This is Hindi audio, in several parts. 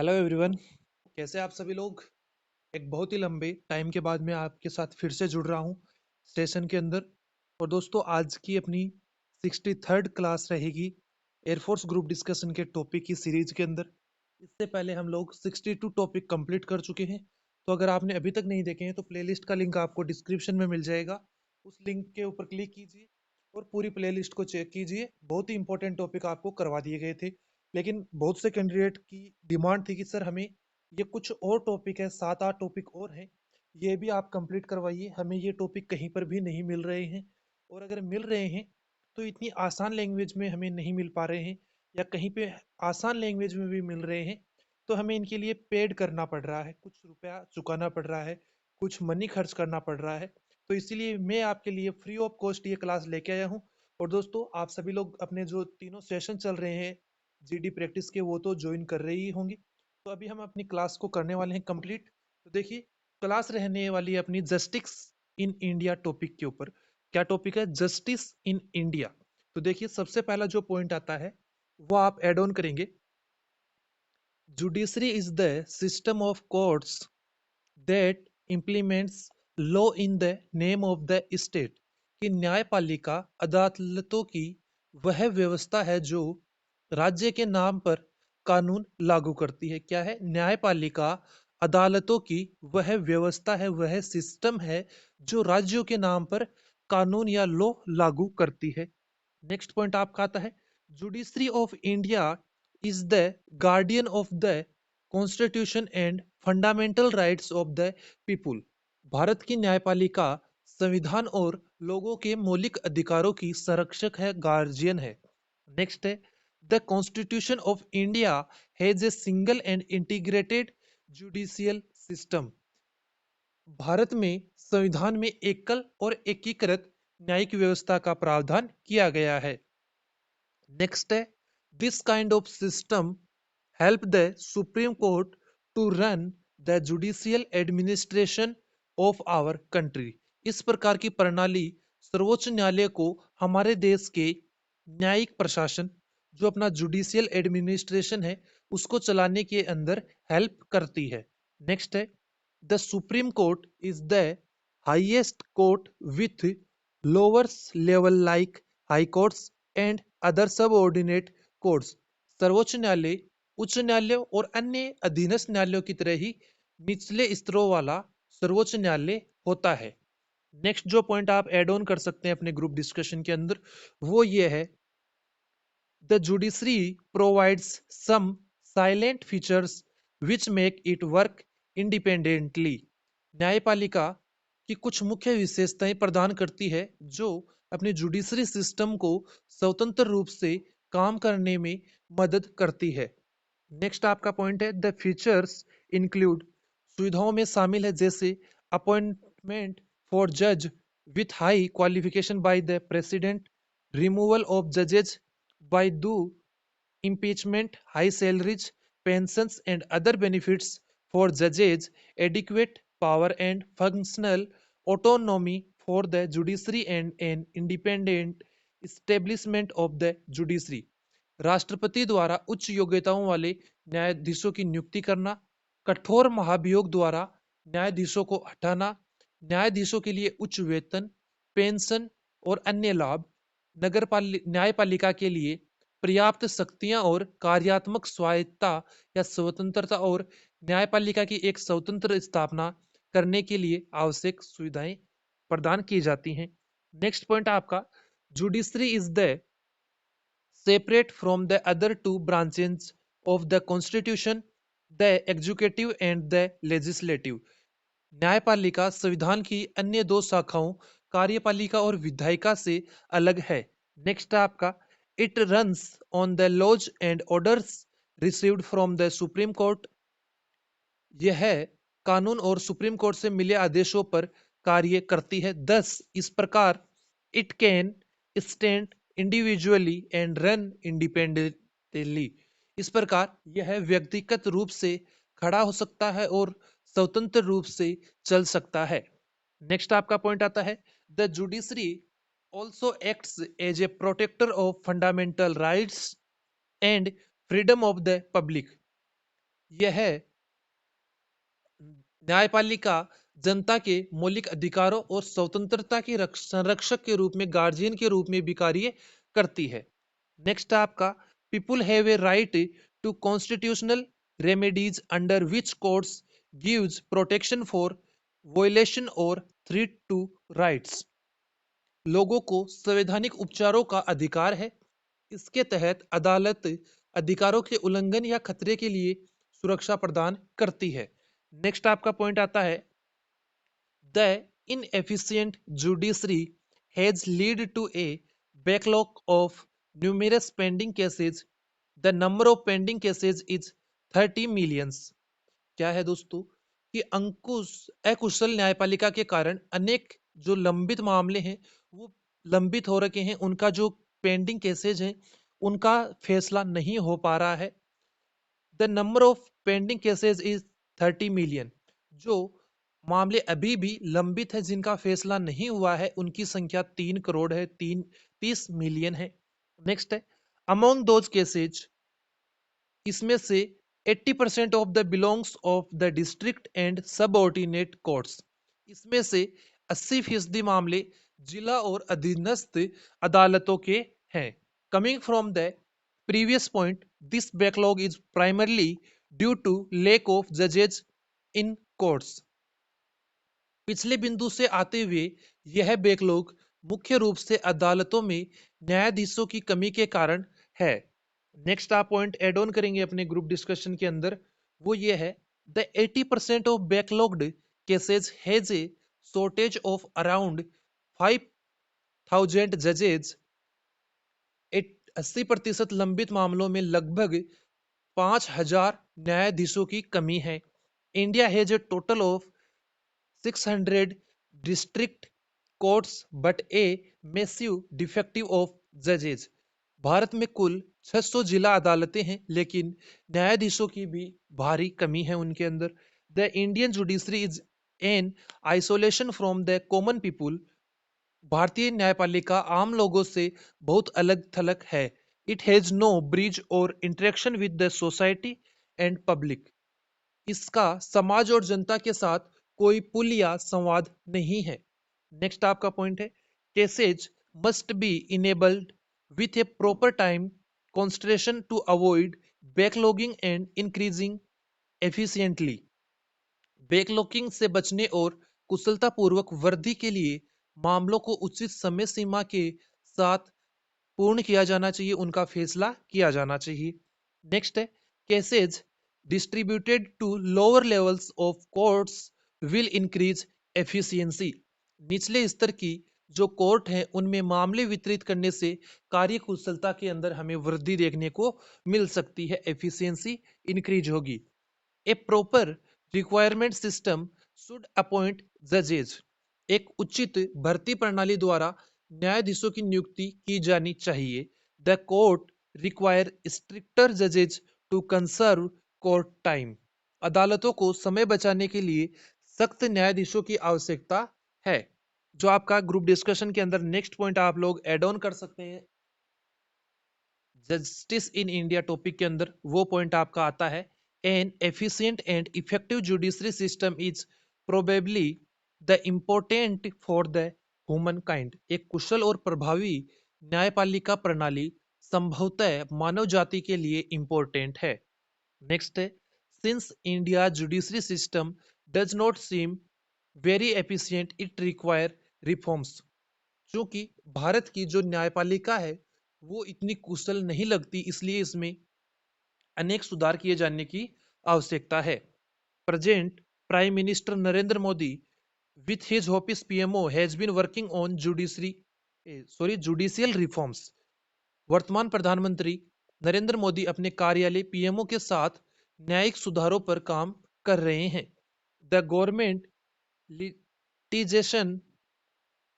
Hello everyone. कैसे आप सभी लोग। एक बहुत ही लंबे टाइम के बाद मैं आपके साथ फिर से जुड़ रहा हूँ स्टेशन के अंदर। और दोस्तों, आज की अपनी 63rd क्लास रहेगी एयरफोर्स ग्रुप डिस्कशन के टॉपिक की सीरीज के अंदर। इससे पहले हम लोग 62 टॉपिक कंप्लीट कर चुके हैं। तो अगर आपने अभी तक नहीं देखे हैं तो प्लेलिस्ट का लिंक आपको डिस्क्रिप्शन में मिल जाएगा। उस लिंक के ऊपर क्लिक कीजिए और पूरी प्लेलिस्ट को चेक कीजिए। बहुत ही इंपॉर्टेंट टॉपिक आपको करवा दिए गए थे, लेकिन बहुत से कैंडिडेट की डिमांड थी कि सर हमें ये कुछ और टॉपिक है, 7-8 टॉपिक और हैं, ये भी आप कंप्लीट करवाइए, हमें ये टॉपिक कहीं पर भी नहीं मिल रहे हैं। और अगर मिल रहे हैं तो इतनी आसान लैंग्वेज में हमें नहीं मिल पा रहे हैं, या कहीं पे आसान लैंग्वेज में भी मिल रहे हैं तो हमें इनके लिए पेड करना पड़ रहा है, कुछ रुपया चुकाना पड़ रहा है, कुछ मनी खर्च करना पड़ रहा है। तो इसीलिए मैं आपके लिए फ्री ऑफ कॉस्ट ये क्लास लेके आया हूँ। और दोस्तों, आप सभी लोग अपने जो तीनों सेशन चल रहे हैं जीडी प्रैक्टिस के, वो तो ज्वाइन कर रही ही होंगी। तो अभी हम अपनी क्लास को करने वाले हैं कंप्लीट। तो देखिए, क्लास रहने वाली है अपनी जस्टिस इन इंडिया टॉपिक के ऊपर। क्या टॉपिक है? Justice in India. तो देखिए, सबसे पहला जो पॉइंट आता है वो आप एड ऑन करेंगे। Judiciary is the system of courts that implements law in the name of the state. कि न्यायपालिका अदालतों की वह व्यवस्था है जो राज्य के नाम पर कानून लागू करती है। क्या है? न्यायपालिका अदालतों की वह व्यवस्था है, वह सिस्टम है जो राज्यों के नाम पर कानून या लॉ लागू करती है। नेक्स्ट पॉइंट आपका आता है, judiciary of India is the guardian of the constitution and fundamental rights of the people. Bharat की न्यायपालिका संविधान और लोगों के मौलिक अधिकारों की संरक्षक है, गार्जियन है। नेक्स्ट है, the constitution of India has a single and integrated judicial system. Bharat में संविधान में एकल और एकीकृत न्यायिक व्यवस्था का प्रावधान किया गया है। नेक्स्ट है, this kind of system help the supreme court to run the judicial administration of our country. इस प्रकार की प्रणाली सर्वोच्च न्यायालय को हमारे देश के न्यायिक प्रशासन, जो अपना जुडिशियल एडमिनिस्ट्रेशन है, उसको चलाने के अंदर हेल्प करती है। नेक्स्ट है, the supreme court is the highest court with lower level like high courts and other subordinate courts. सर्वोच्च न्यायालय उच्च न्यायालय और अन्य अधीनस्थ न्यायालयों की तरह ही निचले स्तरों वाला सर्वोच्च न्यायालय होता है। नेक्स्ट जो पॉइंट आप एड ऑन कर सकते हैं अपने ग्रुप डिस्कशन के अंदर, वो ये है, the judiciary provides some silent features which make it work independently. न्यायपालिका की कुछ मुख्य विशेषताएं प्रदान करती है जो अपने जुडिशरी सिस्टम को स्वतंत्र रूप से काम करने में मदद करती है। नेक्स्ट आपका पॉइंट है, द फीचर्स इंक्लूड, सुविधाओं में शामिल है जैसे अपॉइंटमेंट फॉर जज with high qualification by the president, removal of जजेज bye दू impeachment, high salaries, pensions and other benefits for judges, adequate power and functional autonomy for the judiciary and an independent establishment of the judiciary। राष्ट्रपति द्वारा उच्च योग्यताओं वाले न्यायाधीशों की नियुक्ति करना, कठोर महाभियोग द्वारा न्यायाधीशों को हटाना, न्यायाधीशों के लिए उच्च वेतन, पेंशन और अन्य लाभ, न्यायपालिका के लिए पर्याप्त शक्तियां और कार्यात्मक स्वायत्तता या स्वतंत्रता, और न्यायपालिका की एक स्वतंत्र स्थापना करने के लिए आवश्यक सुविधाएं प्रदान की जाती हैं। नेक्स्ट पॉइंट आपका, judiciary is the separate from the other two branches of the constitution, the executive and the legislative। न्यायपालिका संविधान की अन्य दो शाखाओं कार्यपालिका और विधायिका से अलग है। नेक्स्ट है आपका, it runs on the laws and orders received from the supreme court. यह कानून और सुप्रीम कोर्ट से मिले आदेशों पर कार्य करती है। दस इस प्रकार it can stand individually and run independently. इस प्रकार यह व्यक्तिगत रूप से खड़ा हो सकता है और स्वतंत्र रूप से चल सकता है। नेक्स्ट आपका पॉइंट आता है, the judiciary also acts as a protector of fundamental rights and freedom of the public. यह न्यायपालिका जनता के मौलिक अधिकारों और स्वतंत्रता के संरक्षक के रूप में, गार्जियन के रूप में भी कार्य करती है। नेक्स्ट है आपका, people have a right to constitutional remedies under which courts gives protection for violation और थ्रेट टू राइट्स। लोगों को संवैधानिक उपचारों का अधिकार है। इसके तहत अदालत अधिकारों के उल्लंघन या खतरे के लिए सुरक्षा प्रदान करती है। नेक्स्ट आपका पॉइंट आता है, the inefficient judiciary has led to a backlog of numerous pending cases. The number of pending cases is 30 millions. क्या है दोस्तों कि अंकुश अकुशल न्यायपालिका के कारण अनेक जो लंबित मामले हैं वो लंबित हो रखे हैं, उनका जो पेंडिंग केसेज हैं उनका फैसला नहीं हो पा रहा है। The number of pending cases is 30 million. जो मामले अभी भी लंबित है जिनका फैसला नहीं हुआ है उनकी संख्या 3 करोड़ है, 30 मिलियन है। नेक्स्ट है, अमोंग दोज केसेज, इसमें से 80% of the belongs of the district and subordinate courts. इसमें से 80% मामले जिला और अधीनस्थ अदालतों के हैं। Coming from the previous point, this backlog is primarily due to lack of जजेज इन कोर्ट्स। पिछले बिंदु से आते हुए यह बैकलॉग मुख्य रूप से अदालतों में न्यायाधीशों की कमी के कारण है। नेक्स्ट आप पॉइंट एड ऑन करेंगे अपने ग्रुप डिस्कशन के अंदर, वो ये है, the 80% of backlogged cases has a shortage of around 5,000 जजेज। 80% लंबित मामलों में लगभग 5,000 न्यायाधीशों की कमी है। India has a total of 600 district courts but a massive defective of judges। Bharat में कुल 600 जिला अदालतें हैं लेकिन न्यायाधीशों की भी भारी कमी है उनके अंदर। The Indian judiciary is an isolation from the common people. भारतीय न्यायपालिका आम लोगों से बहुत अलग थलग है। इट हैज नो ब्रिज और interaction with the society and public. इसका समाज और जनता के साथ कोई पुल या संवाद नहीं है। नेक्स्ट आपका पॉइंट है, cases must be enabled with a proper time constraint to avoid backlogging and increasing efficiently. Backlogging से बचने और कुशलतापूर्वक वृद्धि के लिए मामलों को उचित समय सीमा के साथ पूर्ण किया जाना चाहिए, उनका फैसला किया जाना चाहिए। नेक्स्ट है, cases distributed to lower levels of courts will increase efficiency। निचले स्तर की जो कोर्ट है उनमें मामले वितरित करने से कार्य कुशलता के अंदर हमें वृद्धि देखने को मिल सकती है, एफिशिएंसी इंक्रीज होगी। A proper requirement system should appoint जजेज। एक उचित भर्ती प्रणाली द्वारा न्यायाधीशों की नियुक्ति की जानी चाहिए। द कोर्ट रिक्वायर स्ट्रिक्टर जजेज टू कंसर्व कोर्ट टाइम। अदालतों को समय बचाने के लिए सख्त न्यायाधीशों की आवश्यकता है। जो आपका ग्रुप डिस्कशन के अंदर नेक्स्ट पॉइंट आप लोग एड ऑन कर सकते हैं जस्टिस इन इंडिया टॉपिक के अंदर, वो पॉइंट आपका आता है, N efficient and effective judiciary system is probably the important for the human kind. एक कुशल और प्रभावी न्यायपालिका प्रणाली संभवतः मानव जाति के लिए इंपॉर्टेंट है। नेक्स्ट है, since India judiciary system does not seem very efficient it require reforms. क्योंकि भारत की जो न्यायपालिका है वो इतनी कुशल नहीं लगती, इसलिए इसमें अनेक सुधार किए जाने की आवश्यकता है। Present prime minister Narendra Modi with his office PMO has been working on judicial reforms। वर्तमान प्रधानमंत्री नरेंद्र मोदी अपने कार्यालय पीएमओ के साथ न्यायिक सुधारों पर काम कर रहे हैं। The government litigation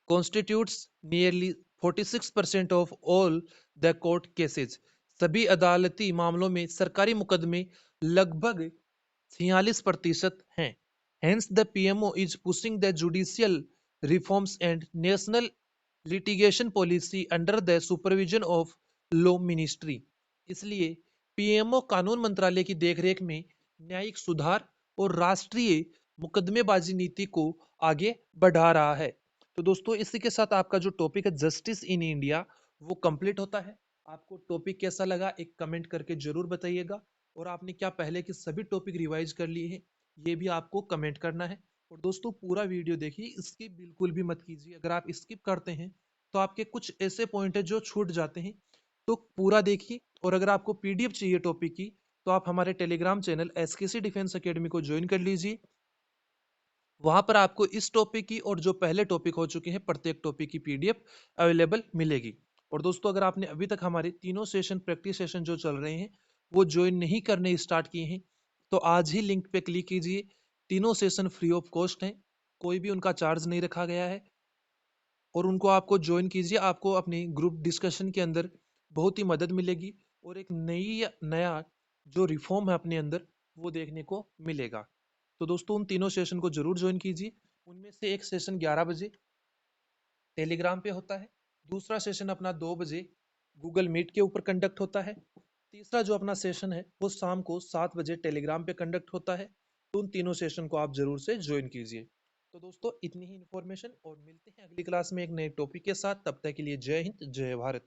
constitutes nearly 46% of all the court cases। सभी अदालती मामलों में सरकारी मुकदमे लगभग 46% हैं। Hence the PMO is pushing the judicial reforms and national litigation policy under the supervision of law ministry। इसलिए पीएमओ कानून मंत्रालय की देखरेख में न्यायिक सुधार और राष्ट्रीय मुकदमेबाजी नीति को आगे बढ़ा रहा है। तो दोस्तों इसी के साथ आपका जो टॉपिक है जस्टिस इन इंडिया वो कंप्लीट होता है। आपको टॉपिक कैसा लगा एक कमेंट करके जरूर बताइएगा, और आपने क्या पहले के सभी टॉपिक रिवाइज कर लिए हैं ये भी आपको कमेंट करना है। और दोस्तों पूरा वीडियो देखिए, स्किप बिल्कुल भी मत कीजिए। अगर आप स्किप करते हैं तो आपके कुछ ऐसे पॉइंट है जो छूट जाते हैं, तो पूरा देखिए। और अगर आपको पीडीएफ चाहिए टॉपिक की तो आप हमारे टेलीग्राम चैनल एसकेसी डिफेंस एकेडमी को ज्वाइन कर लीजिए। वहां पर आपको इस टॉपिक की और जो पहले टॉपिक हो चुके हैं प्रत्येक टॉपिक की पीडीएफ अवेलेबल मिलेगी। और दोस्तों अगर आपने अभी तक हमारे तीनों सेशन प्रैक्टिस सेशन जो चल रहे हैं वो ज्वाइन नहीं करने स्टार्ट किए हैं तो आज ही लिंक पे क्लिक कीजिए। तीनों सेशन फ्री ऑफ कॉस्ट हैं, कोई भी उनका चार्ज नहीं रखा गया है, और उनको आपको ज्वाइन कीजिए। आपको अपनी ग्रुप डिस्कशन के अंदर बहुत ही मदद मिलेगी, और एक नया जो रिफॉर्म है अपने अंदर वो देखने को मिलेगा। तो दोस्तों उन तीनों सेशन को जरूर ज्वाइन कीजिए। उनमें से एक सेशन 11 बजे टेलीग्राम पे होता है, दूसरा सेशन अपना 2 बजे गूगल मीट के ऊपर कंडक्ट होता है, तीसरा जो अपना सेशन है वो शाम को 7 बजे टेलीग्राम पे कंडक्ट होता है। तो उन तीनों सेशन को आप जरूर से ज्वाइन कीजिए। तो दोस्तों इतनी ही इन्फॉर्मेशन, और मिलते हैं अगली क्लास में एक नए टॉपिक के साथ। तब तक के लिए जय हिंद जय भारत।